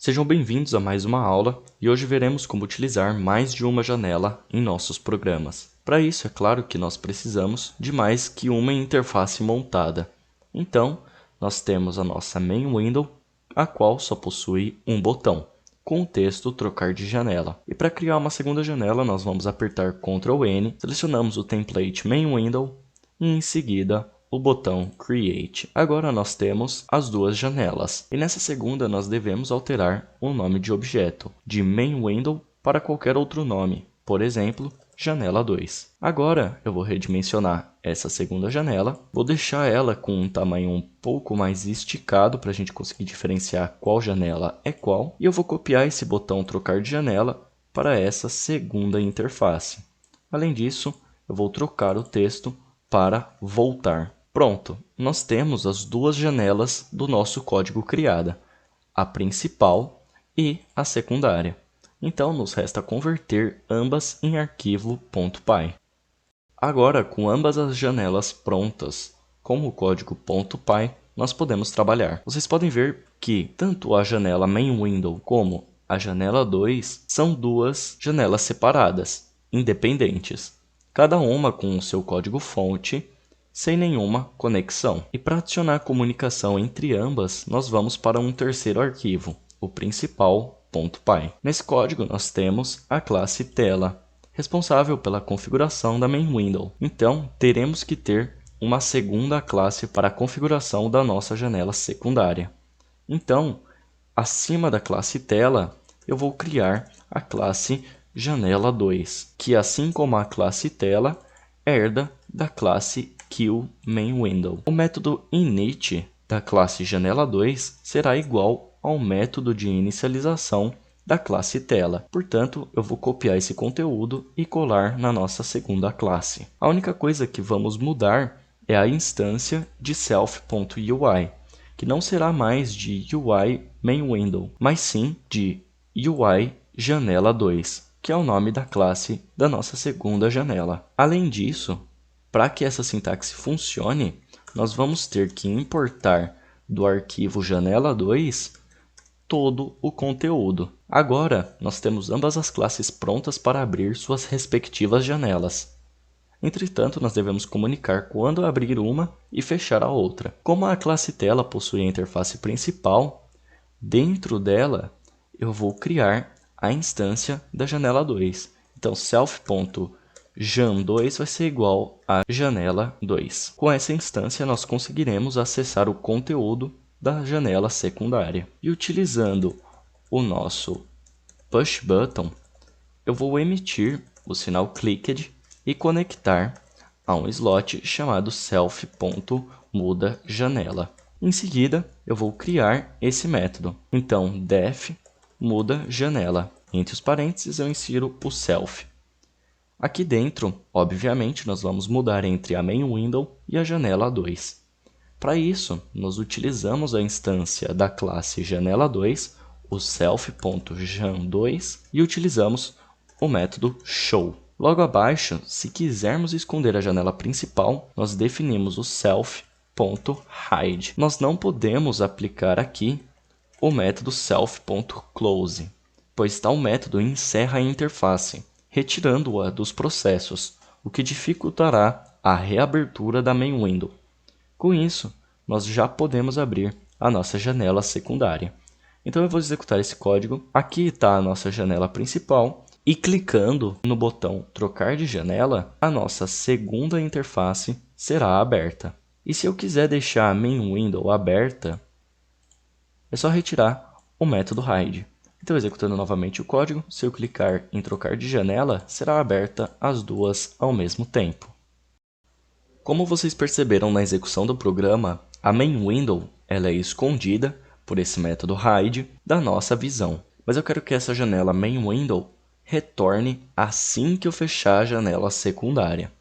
Sejam bem-vindos a mais uma aula e hoje veremos como utilizar mais de uma janela em nossos programas. Para isso, é claro que nós precisamos de mais que uma interface montada. Então, nós temos a nossa main window, a qual só possui um botão, com o texto trocar de janela. E para criar uma segunda janela, nós vamos apertar Ctrl N, selecionamos o template main window e em seguida o botão Create. Agora nós temos as duas janelas. E nessa segunda nós devemos alterar o nome de objeto, de main window para qualquer outro nome, por exemplo, janela 2. Agora eu vou redimensionar essa segunda janela, vou deixar ela com um tamanho um pouco mais esticado para a gente conseguir diferenciar qual janela é qual. E eu vou copiar esse botão trocar de janela para essa segunda interface. Além disso, eu vou trocar o texto para voltar. Pronto, nós temos as duas janelas do nosso código criada, a principal e a secundária. Então, nos resta converter ambas em arquivo .py. Agora, com ambas as janelas prontas, com o código .py, nós podemos trabalhar. Vocês podem ver que tanto a janela main window como a janela 2 são duas janelas separadas, independentes, cada uma com o seu código-fonte, sem nenhuma conexão. E para adicionar comunicação entre ambas, nós vamos para um terceiro arquivo, o principal.py. Nesse código nós temos a classe tela, responsável pela configuração da main window. Então, teremos que ter uma segunda classe para a configuração da nossa janela secundária. Então, acima da classe tela, eu vou criar a classe janela 2, que assim como a classe tela, herda da classe QMainWindow. O método init da classe janela 2 será igual ao método de inicialização da classe tela. Portanto, eu vou copiar esse conteúdo e colar na nossa segunda classe. A única coisa que vamos mudar é a instância de self.ui, que não será mais de UI MainWindow, mas sim de UI janela 2, que é o nome da classe da nossa segunda janela. Além disso, para que essa sintaxe funcione, nós vamos ter que importar do arquivo janela 2 todo o conteúdo. Agora, nós temos ambas as classes prontas para abrir suas respectivas janelas. Entretanto, nós devemos comunicar quando abrir uma e fechar a outra. Como a classe tela possui a interface principal, dentro dela eu vou criar a instância da janela 2. Então, self.jan2 vai ser igual a janela 2. Com essa instância, nós conseguiremos acessar o conteúdo da janela secundária. E utilizando o nosso push button, eu vou emitir o sinal clicked e conectar a um slot chamado self.mudajanela. Em seguida, eu vou criar esse método. Então, def muda janela. Entre os parênteses, eu insiro o self. Aqui dentro, obviamente, nós vamos mudar entre a main window e a janela 2. Para isso, nós utilizamos a instância da classe janela 2, o self.jan2, e utilizamos o método show. Logo abaixo, se quisermos esconder a janela principal, nós definimos o self.hide. Nós não podemos aplicar aqui o método self.close, pois tal método encerra a interface, retirando-a dos processos, o que dificultará a reabertura da main window. Com isso, nós já podemos abrir a nossa janela secundária. Então eu vou executar esse código. Aqui está a nossa janela principal e clicando no botão trocar de janela, a nossa segunda interface será aberta. E se eu quiser deixar a main window aberta, é só retirar o método hide. Então, executando novamente o código, se eu clicar em trocar de janela, será aberta as duas ao mesmo tempo. Como vocês perceberam na execução do programa, a main window ela é escondida por esse método hide da nossa visão. Mas eu quero que essa janela main window retorne assim que eu fechar a janela secundária.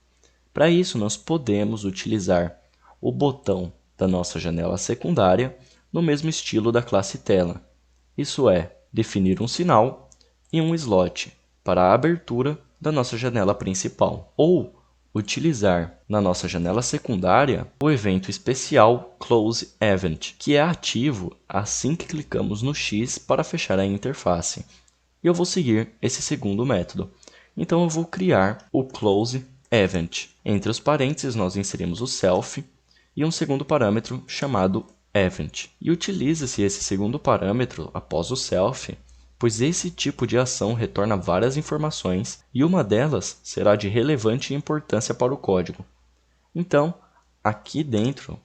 Para isso, nós podemos utilizar o botão da nossa janela secundária no mesmo estilo da classe tela. Isso é, definir um sinal e um slot para a abertura da nossa janela principal. Ou utilizar na nossa janela secundária o evento especial CloseEvent, que é ativo assim que clicamos no X para fechar a interface. E eu vou seguir esse segundo método. Então eu vou criar o CloseEvent. Entre os parênteses nós inserimos o self e um segundo parâmetro chamado event. E utiliza-se esse segundo parâmetro após o self, pois esse tipo de ação retorna várias informações e uma delas será de relevante importância para o código. Então, aqui dentro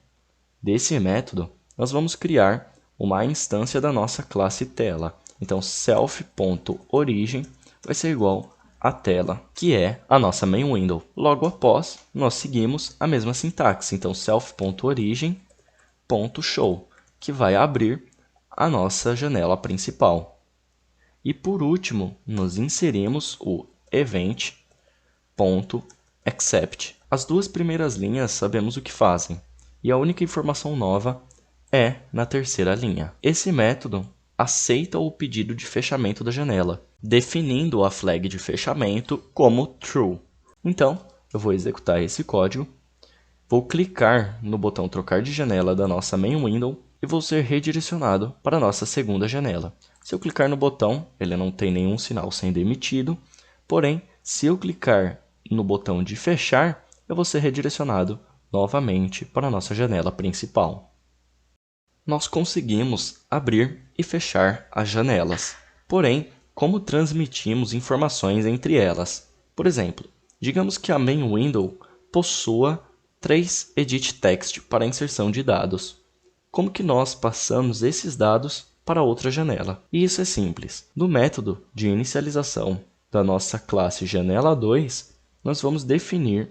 desse método, nós vamos criar uma instância da nossa classe tela. Então, self.origin vai ser igual a tela, que é a nossa main window. Logo após, nós seguimos a mesma sintaxe. Então, self.origin.show, que vai abrir a nossa janela principal. E por último, nós inserimos o event.accept. As duas primeiras linhas sabemos o que fazem, e a única informação nova é na terceira linha. Esse método aceita o pedido de fechamento da janela, definindo a flag de fechamento como true. Então, eu vou executar esse código, vou clicar no botão trocar de janela da nossa main window e vou ser redirecionado para a nossa segunda janela. Se eu clicar no botão, ele não tem nenhum sinal sendo emitido, porém, se eu clicar no botão de fechar, eu vou ser redirecionado novamente para a nossa janela principal. Nós conseguimos abrir e fechar as janelas. Porém, como transmitimos informações entre elas? Por exemplo, digamos que a main window possua 3 edit text para inserção de dados. Como que nós passamos esses dados para outra janela? E isso é simples. No método de inicialização da nossa classe janela2, nós vamos definir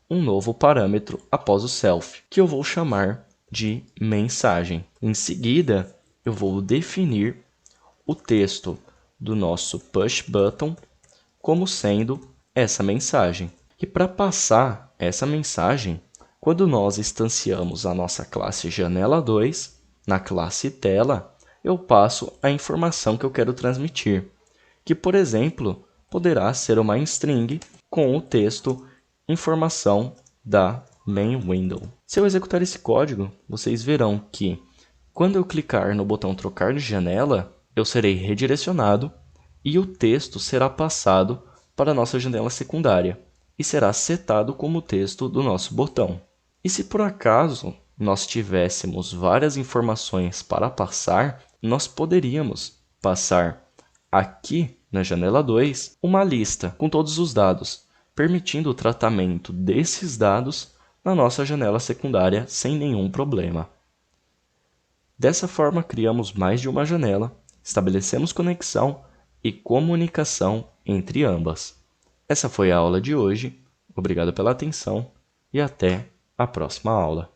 um novo parâmetro após o self, que eu vou chamar de mensagem. Em seguida, eu vou definir o texto do nosso push button como sendo essa mensagem. E para passar essa mensagem, quando nós instanciamos a nossa classe janela2, na classe tela, eu passo a informação que eu quero transmitir, que, por exemplo, poderá ser uma string com o texto informação da main window. Se eu executar esse código, vocês verão que, quando eu clicar no botão trocar de janela, eu serei redirecionado e o texto será passado para a nossa janela secundária e será setado como texto do nosso botão. E se por acaso nós tivéssemos várias informações para passar, nós poderíamos passar aqui na janela 2 uma lista com todos os dados, permitindo o tratamento desses dados na nossa janela secundária sem nenhum problema. Dessa forma, criamos mais de uma janela, estabelecemos conexão e comunicação entre ambas. Essa foi a aula de hoje. Obrigado pela atenção e até a próxima aula.